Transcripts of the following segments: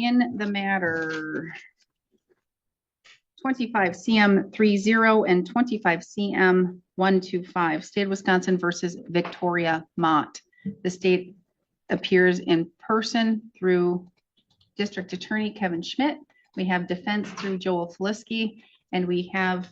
in the matter 25 CM 30 and 25 CM 125, State of Wisconsin versus Victoria Mott. The state appears in person through District Attorney Kevin Schmidt. We have defense through Joel Flisky, and we have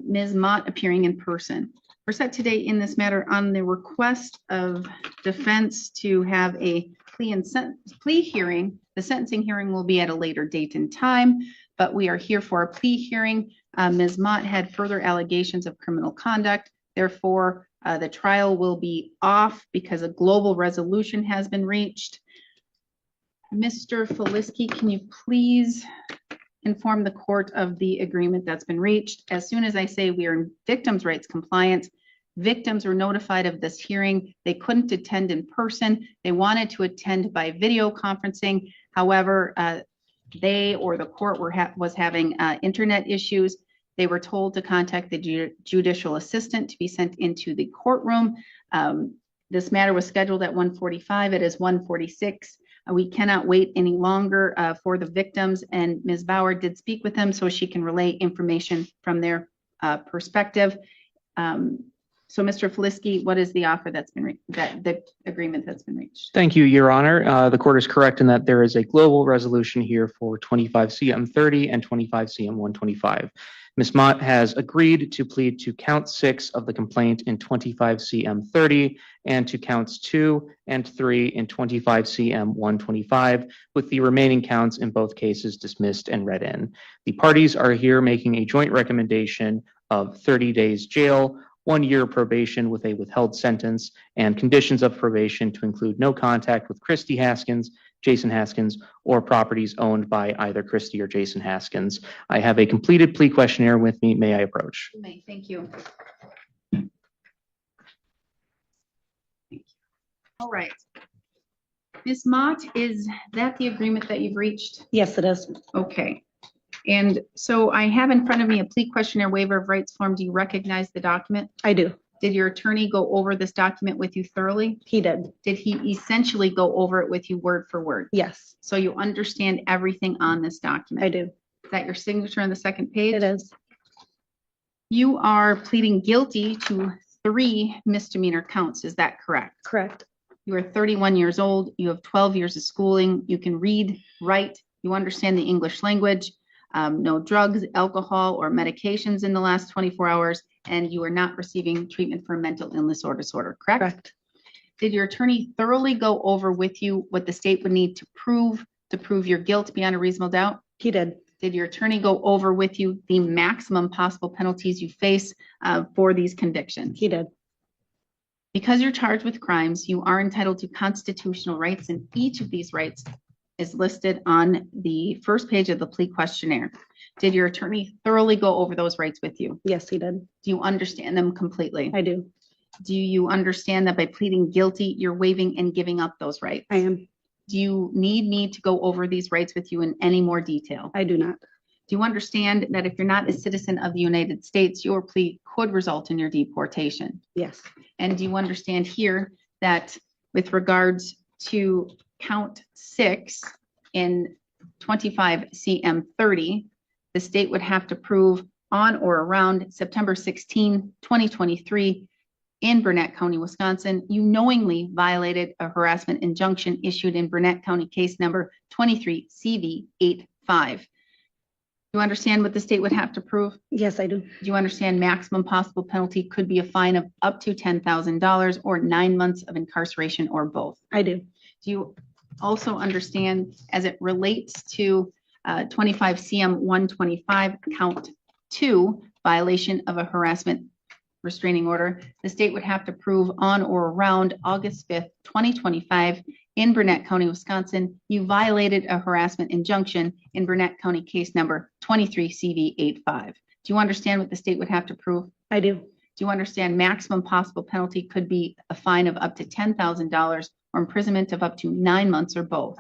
Ms. Mott appearing in person. We're set today in this matter on the request of defense to have a plea hearing. The sentencing hearing will be at a later date and time, but we are here for a plea hearing. Ms. Mott had further allegations of criminal conduct. Therefore, the trial will be off because a global resolution has been reached. Mr. Flisky, can you please inform the court of the agreement that's been reached? As soon as I say we are in victims' rights compliance, victims were notified of this hearing. They couldn't attend in person. They wanted to attend by video conferencing. However, they or the court was having internet issues. They were told to contact the judicial assistant to be sent into the courtroom. This matter was scheduled at 1:45. It is 1:46. We cannot wait any longer for the victims, and Ms. Bauer did speak with them so she can relay information from their perspective. So, Mr. Flisky, what is the offer that's been the agreement that's been reached? Thank you, Your Honor. The court is correct in that there is a global resolution here for 25 CM 30 and 25 CM 125. Ms. Mott has agreed to plead to count 6 of the complaint in 25 CM 30 and to counts 2 and 3 in 25 CM 125, with the remaining counts in both cases dismissed and read in. The parties are here making a joint recommendation of 30 days jail, 1 year probation with a withheld sentence, and conditions of probation to include no contact with Christy Haskins, Jason Haskins, or properties owned by either Christy or Jason Haskins. I have a completed plea questionnaire with me. May I approach? You may. Thank you. All right. Ms. Mott, is that the agreement that you've reached? Yes, it is. Okay. And so I have in front of me a plea questionnaire waiver of rights form. Do you recognize the document? I do. Did your attorney go over this document with you thoroughly? He did. Did he essentially go over it with you word for word? Yes, So you understand everything on this document? I do. Is that your signature on the second page? It is. You are pleading guilty to 3 misdemeanor counts. Is that correct? Correct. You are 31 years old. You have 12 years of schooling. You can read, write. You understand the English language. No drugs, alcohol, or medications in the last 24 hours, and you are not receiving treatment for mental illness or disorder, correct? Correct. Did your attorney thoroughly go over with you what the state would need to prove your guilt beyond a reasonable doubt? He did. Did your attorney go over with you the maximum possible penalties you face for these convictions? He did. Because you're charged with crimes, you are entitled to constitutional rights, and each of these rights is listed on the first page of the plea questionnaire. Did your attorney thoroughly go over those rights with you? Yes, he did. Do you understand them completely? I do. Do you understand that by pleading guilty, you're waiving and giving up those rights? I am. Do you need me to go over these rights with you in any more detail? I do not. Do you understand that if you're not a citizen of the United States, your plea could result in your deportation? Yes. And do you understand here that with regards to count 6 in 25 CM 30, the state would have to prove on or around September 16, 2023 in Burnett County, Wisconsin, you knowingly violated a harassment injunction issued in Burnett County case number 23 CV 85. You understand what the state would have to prove? Yes, I do. Do you understand maximum possible penalty could be a fine of up to $10,000 or 9 months of incarceration or both? I do. Do you also understand as it relates to 25 CM 125 count 2 violation of a harassment restraining order, the state would have to prove on or around August 5th, 2025 in Burnett County, Wisconsin, you violated a harassment injunction in Burnett County case number 23 CV 85. Do you understand what the state would have to prove? I do. Do you understand maximum possible penalty could be a fine of up to $10,000 or imprisonment of up to 9 months or both?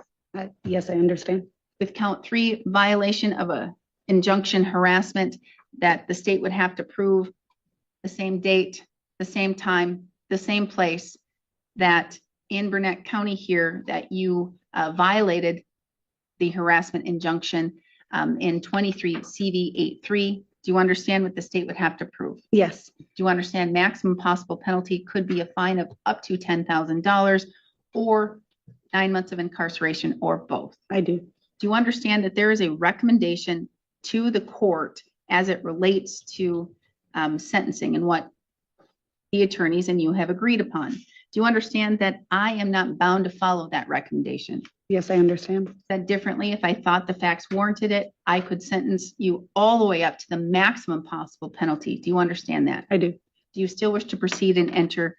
Yes, I understand. With count 3, violation of a injunction harassment, that the state would have to prove the same date, the same time, the same place, that in Burnett County here that you violated the harassment injunction in 23 CV 83. Do you understand what the state would have to prove? Yes, Do you understand maximum possible penalty could be a fine of up to $10,000 or 9 months of incarceration or both? I do. Do you understand that there is a recommendation to the court as it relates to sentencing and what the attorneys and you have agreed upon? Do you understand that I am not bound to follow that recommendation? Yes, I understand. Said differently, if I thought the facts warranted it, I could sentence you all the way up to the maximum possible penalty. Do you understand that? I do. Do you still wish to proceed and enter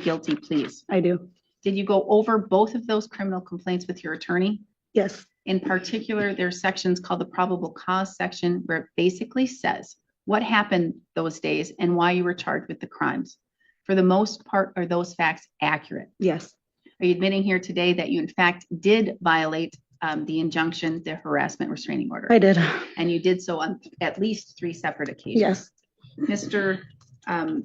guilty pleas? I do. Did you go over both of those criminal complaints with your attorney? Yes, In particular, there's sections called the probable cause section where it basically says what happened those days and why you were charged with the crimes. For the most part, are those facts accurate? yes, Are you admitting here today that you in fact did violate the injunction, the harassment restraining order? I did. And you did so on at least 3 separate occasions? Yes, Mr.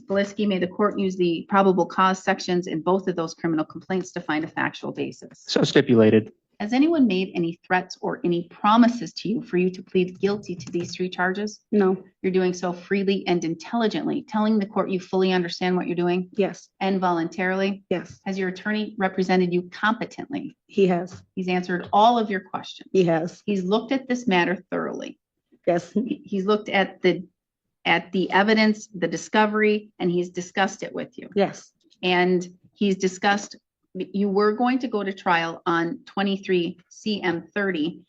Gillespie, may the court use the probable cause sections in both of those criminal complaints to find a factual basis? So stipulated. Has anyone made any threats or any promises to you for you to plead guilty to these 3 charges? no, You're doing so freely and intelligently, telling the court you fully understand what you're doing yes, and voluntarily. yes, Has your attorney represented you competently? he has. He's answered all of your questions. He has. He's looked at this matter thoroughly. Yes, He's looked at the evidence, the discovery, and he's discussed it with you. yes, And he's discussed, you were going to go to trial on 23 CM 30.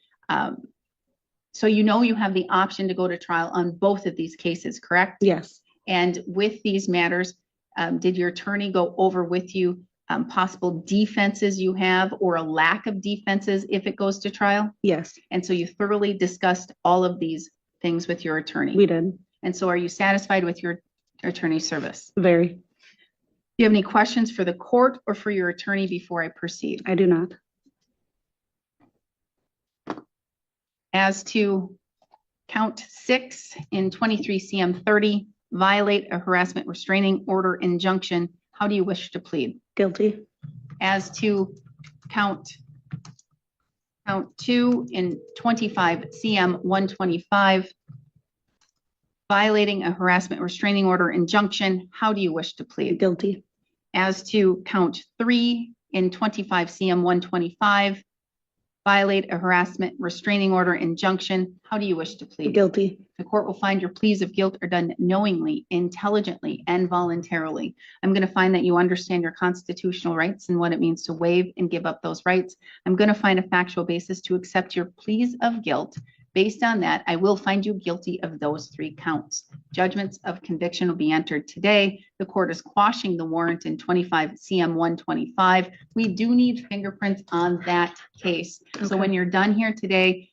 So you know you have the option to go to trial on both of these cases, correct? yes, And with these matters, did your attorney go over with you possible defenses you have or a lack of defenses if it goes to trial? yes, And so you thoroughly discussed all of these things with your attorney. we did. And so are you satisfied with your attorney's service? Very. Do you have any questions for the court or for your attorney before I proceed? I do not. As to count 6 in 23 CM 30, violate a harassment restraining order injunction, how do you wish to plead? Guilty. As to count 2 in 25 CM 125, violating a harassment restraining order injunction, how do you wish to plead? Guilty. As to count 3 in 25 CM 125, violate a harassment restraining order injunction, how do you wish to plead? Guilty. The court will find your pleas of guilt are done knowingly, intelligently, and voluntarily. I'm going to find that you understand your constitutional rights and what it means to waive and give up those rights. I'm going to find a factual basis to accept your pleas of guilt. Based on that, I will find you guilty of those 3 counts. Judgments of conviction will be entered today. The court is quashing the warrant in 25 CM 125. We do need fingerprints on that case. So Okay. when you're done here today,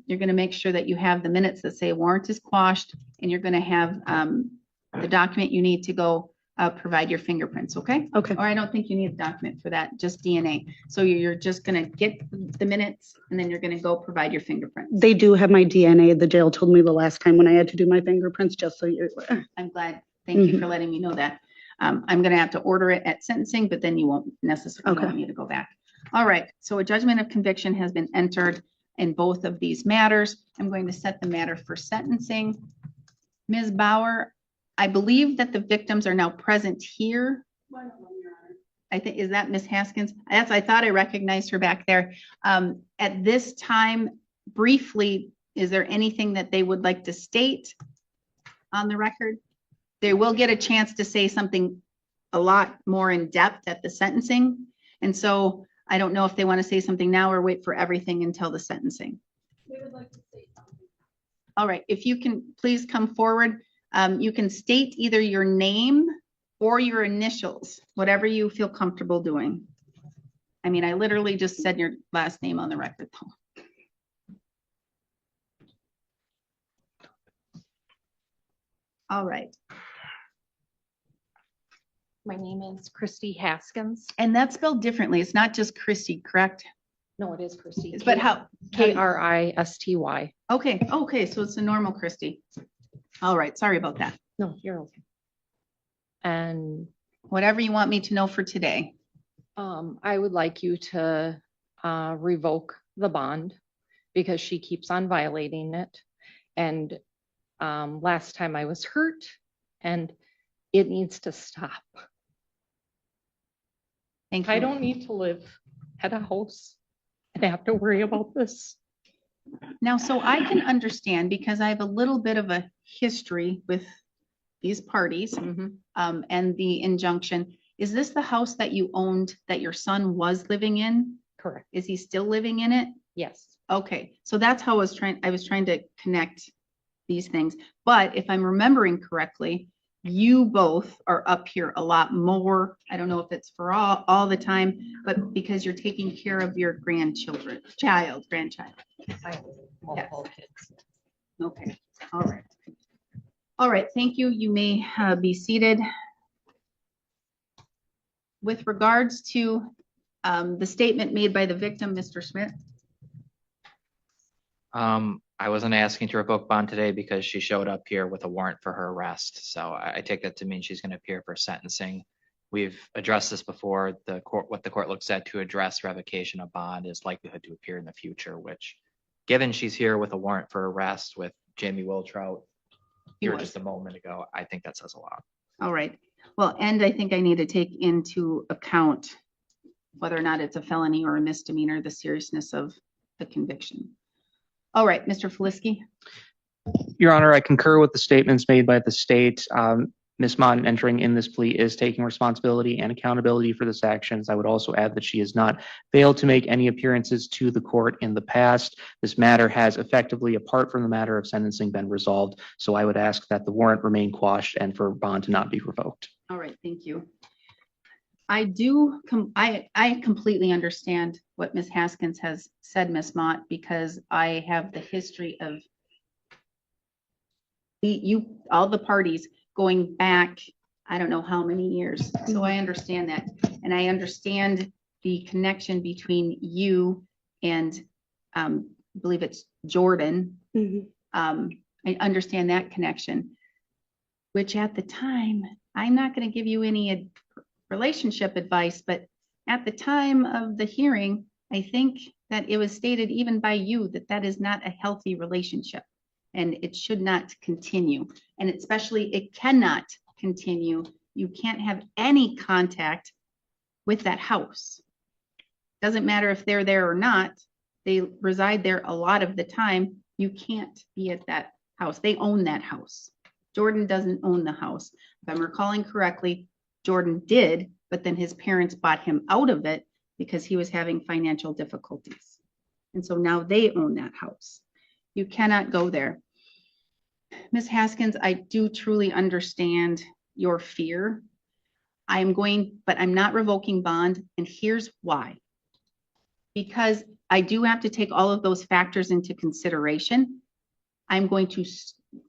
you're going to make sure that you have the minutes that say warrant is quashed, and you're going to have the document you need to go provide your fingerprints, okay? Okay. Or I don't think you need a document for that, just DNA. So you're just going to get the minutes, and then you're going to go provide your fingerprints. They do have my DNA. The jail told me the last time when I had to do my fingerprints, just so you're aware. I'm glad. Thank you for letting me know that. I'm going to have to order it at sentencing, but then you won't necessarily Okay. want me to go back. All right. So a judgment of conviction has been entered in both of these matters. I'm going to set the matter for sentencing. Ms. Bauer, I believe that the victims are now present here. I think, is that Ms. Haskins? I thought I recognized her back there. At this time, briefly, is there anything that they would like to state on the record? They will get a chance to say something a lot more in depth at the sentencing. And so I don't know if they want to say something now or wait for everything until the sentencing. They would like to say something. All right, if you can please come forward. You can state either your name or your initials, whatever you feel comfortable doing. I mean, I literally just said your last name on the record. All right, My name is Christy Haskins. and that's spelled differently. It's not just Christy, correct? No, it is Christy. But how? Kristy. Okay, so it's a normal Christy. All right, sorry about that. No, you're okay. And Whatever you want me to know for today. I would like you to revoke the bond because she keeps on violating it. And last time I was hurt, and it needs to stop. Thank I you. don't need to live at a house and have to worry about this. Now, so I can understand because I have a little bit of a history with these parties and the injunction. Is this the house that you owned that your son was living in? Correct. Is he still living in it? Yes. Okay, so that's how I was trying to connect these things. But if I'm remembering correctly, you both are up here a lot more. I don't know if it's for all the time, but because you're taking care of your grandchildren, grandchild. I have multiple kids. Okay, all right. All right, thank you. You may be seated. With regards to the statement made by the victim, Mr. Smith. I wasn't asking to revoke bond today because she showed up here with a warrant for her arrest. So I take that to mean she's going to appear for sentencing. We've addressed this before. What the court looks at to address revocation of bond is likelihood to appear in the future, which given she's here with a warrant for arrest with Jamie Wiltrout here just a moment ago, I think that says a lot. All right. Well, and I think I need to take into account whether or not it's a felony or a misdemeanor, the seriousness of the conviction. All right, Mr. Felisky. Your Honor, I concur with the statements made by the state. Ms. Mott entering in this plea is taking responsibility and accountability for this actions. I would also add that she has not failed to make any appearances to the court in the past. This matter has effectively, apart from the matter of sentencing, been resolved. So I would ask that the warrant remain quashed and for bond to not be revoked. All right, thank you. I completely understand what Ms. Haskins has said, Ms. Mott, because I have the history of all the parties going back, I don't know how many years. So I understand that. And I understand the connection between you and I believe it's Jordan. I understand that connection, which at the time, I'm not going to give you any relationship advice, but at the time of the hearing, I think that it was stated even by you that that is not a healthy relationship and it should not continue. And especially it cannot continue. You can't have any contact with that house. Doesn't matter if they're there or not. They reside there a lot of the time. You can't be at that house. They own that house. Jordan doesn't own the house. If I'm recalling correctly, Jordan did, but then his parents bought him out of it because he was having financial difficulties. And so now they own that house. You cannot go there. Ms. Haskins, I do truly understand your fear. But I'm not revoking bond. And here's why. Because I do have to take all of those factors into consideration. I'm going to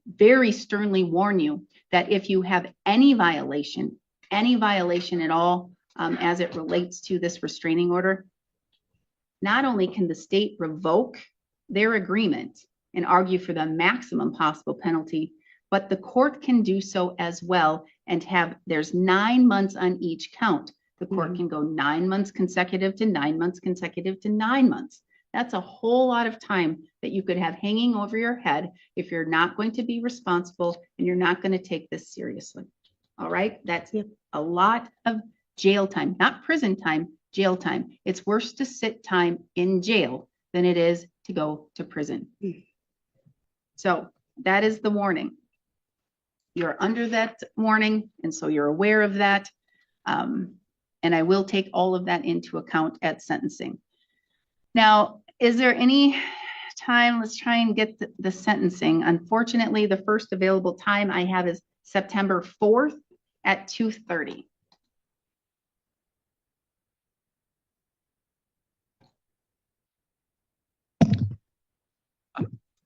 very sternly warn you that if you have any violation at all as it relates to this restraining order, not only can the state revoke their agreement and argue for the maximum possible penalty, but the court can do so as well and there's 9 months on each count. The court can go 9 months consecutive to 9 months consecutive to 9 months. That's a whole lot of time that you could have hanging over your head if you're not going to be responsible and you're not going to take this seriously. All right, that's a lot of jail time, not prison time, jail time. It's worse to sit time in jail than it is to go to prison. So that is the warning. You're under that warning, and so you're aware of that. And I will take all of that into account at sentencing. Now, is there any time? Let's try and get the sentencing. Unfortunately, the first available time I have is September 4th at 2:30.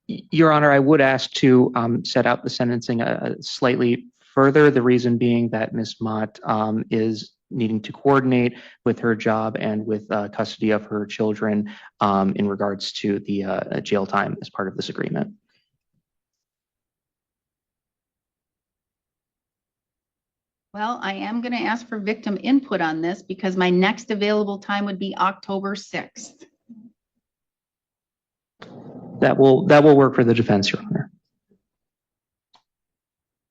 Your Honor, I would ask to set out the sentencing slightly further. The reason being that Ms. Mott is needing to coordinate with her job and with custody of her children in regards to the jail time as part of this agreement. Well, I am going to ask for victim input on this because my next available time would be October 6th. That will work for the defense, Your Honor.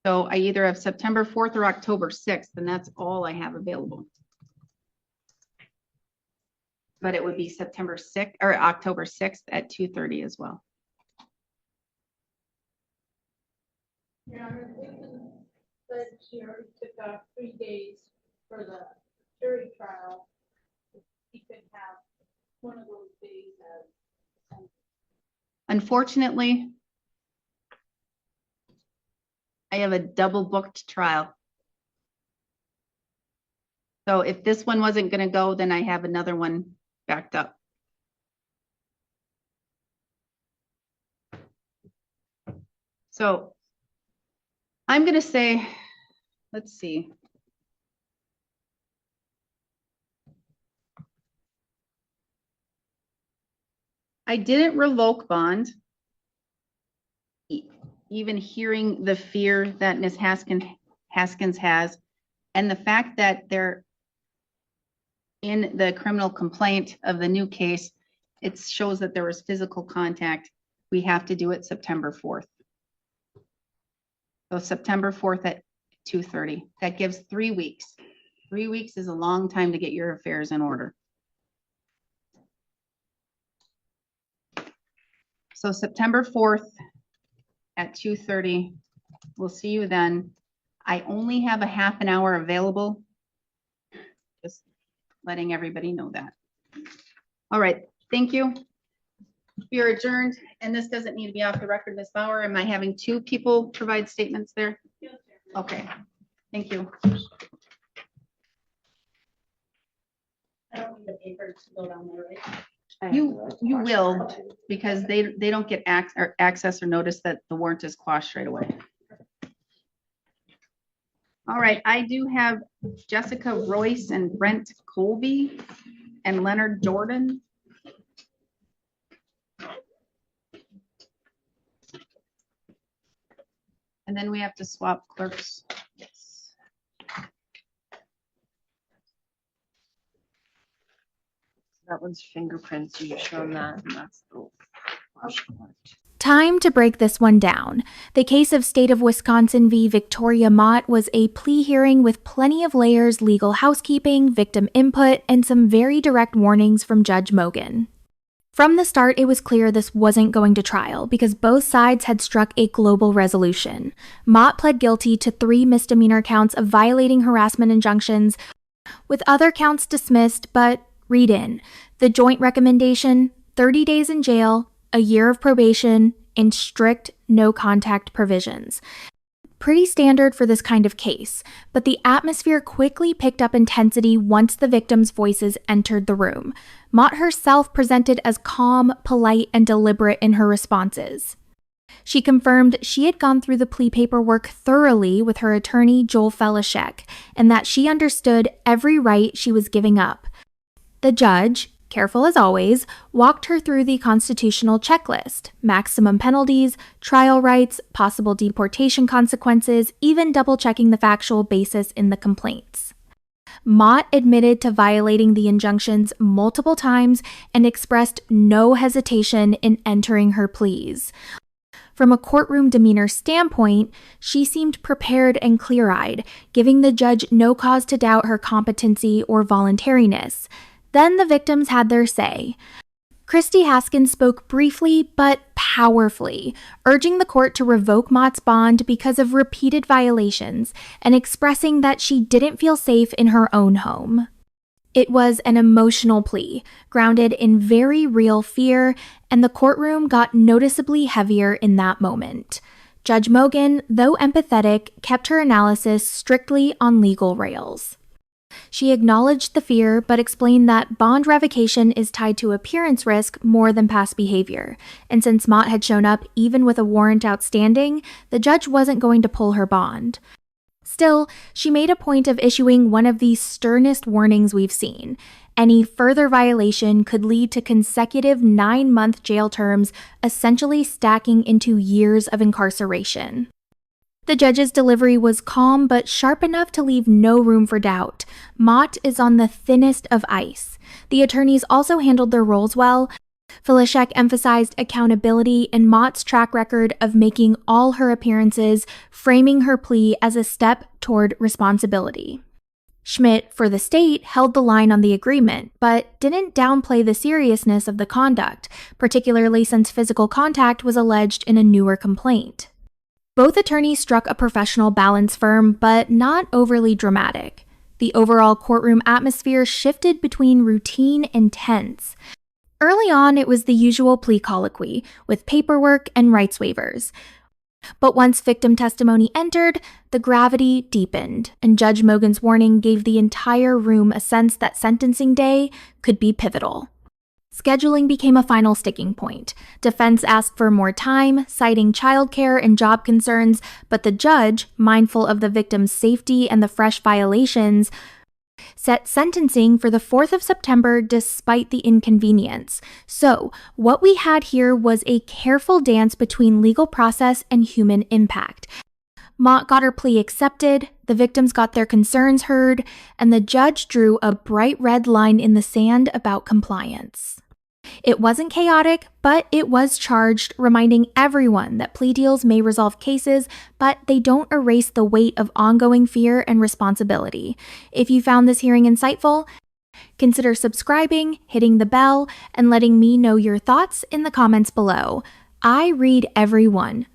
So I either have September 4th or October 6th, and that's all I have available. But it would be September 6th or October 6th at 2:30 as well. Yeah, but she already took off 3 days for the jury trial. He could have one of those days as. Unfortunately, I have a double booked trial. So if this one wasn't going to go, then I have another one backed up. So I'm going to say, let's see. I didn't revoke bond. Even hearing the fear that Ms. Haskins has, and the fact that they're in the criminal complaint of the new case, it shows that there was physical contact. We have to do it September 4th. So September 4th at 2:30. That gives 3 weeks. 3 weeks is a long time to get your affairs in order. So September 4th at 2:30. We'll see you then. I only have a half an hour available. Just letting everybody know that. All right, thank you. You're adjourned, and this doesn't need to be off the record, Ms. Bauer. Am I having 2 people provide statements there? Okay, thank you. I don't need the paper to go down there, right? You will, because they don't get access or notice that the warrant is quashed right away. All right, I do have Jessica Royce and Brent Colby and Leonard Jordan. And then we have to swap clerks. Yes. That one's fingerprints. You've shown that, and that's the wash part. Time to break this one down. The case of State of Wisconsin v. Victoria Mott was a plea hearing with plenty of layers, legal housekeeping, victim input, and some very direct warnings from Judge Mogen. From the start, it was clear this wasn't going to trial because both sides had struck a global resolution. Mott pled guilty to 3 misdemeanor counts of violating harassment injunctions, with other counts dismissed, but read in. The joint recommendation, 30 days in jail, a year of probation, and strict no-contact provisions. Pretty standard for this kind of case, but the atmosphere quickly picked up intensity once the victims' voices entered the room. Mott herself presented as calm, polite, and deliberate in her responses. She confirmed she had gone through the plea paperwork thoroughly with her attorney, Joel Felishek, and that she understood every right she was giving up. The judge, careful as always, walked her through the constitutional checklist: maximum penalties, trial rights, possible deportation consequences, even double-checking the factual basis in the complaints. Mott admitted to violating the injunctions multiple times and expressed no hesitation in entering her pleas. From a courtroom demeanor standpoint, she seemed prepared and clear-eyed, giving the judge no cause to doubt her competency or voluntariness. Then the victims had their say. Christy Haskins spoke briefly but powerfully, urging the court to revoke Mott's bond because of repeated violations and expressing that she didn't feel safe in her own home. It was an emotional plea, grounded in very real fear, and the courtroom got noticeably heavier in that moment. Judge Mogen, though empathetic, kept her analysis strictly on legal rails. She acknowledged the fear, but explained that bond revocation is tied to appearance risk more than past behavior, and since Mott had shown up even with a warrant outstanding, the judge wasn't going to pull her bond. Still, she made a point of issuing one of the sternest warnings we've seen. Any further violation could lead to consecutive 9-month jail terms, essentially stacking into years of incarceration. The judge's delivery was calm but sharp enough to leave no room for doubt. Mott is on the thinnest of ice. The attorneys also handled their roles well. Filishek emphasized accountability and Mott's track record of making all her appearances, framing her plea as a step toward responsibility. Schmidt, for the state, held the line on the agreement, but didn't downplay the seriousness of the conduct, particularly since physical contact was alleged in a newer complaint. Both attorneys struck a professional balance firm, but not overly dramatic. The overall courtroom atmosphere shifted between routine and tense. Early on, it was the usual plea colloquy, with paperwork and rights waivers. But once victim testimony entered, the gravity deepened, and Judge Mogen's warning gave the entire room a sense that sentencing day could be pivotal. Scheduling became a final sticking point. Defense asked for more time, citing childcare and job concerns, but the judge, mindful of the victim's safety and the fresh violations, set sentencing for the 4th of September despite the inconvenience. So, what we had here was a careful dance between legal process and human impact. Mott got her plea accepted, the victims got their concerns heard, and the judge drew a bright red line in the sand about compliance. It wasn't chaotic, but it was charged, reminding everyone that plea deals may resolve cases, but they don't erase the weight of ongoing fear and responsibility. If you found this hearing insightful, consider subscribing, hitting the bell, and letting me know your thoughts in the comments below. I read every one,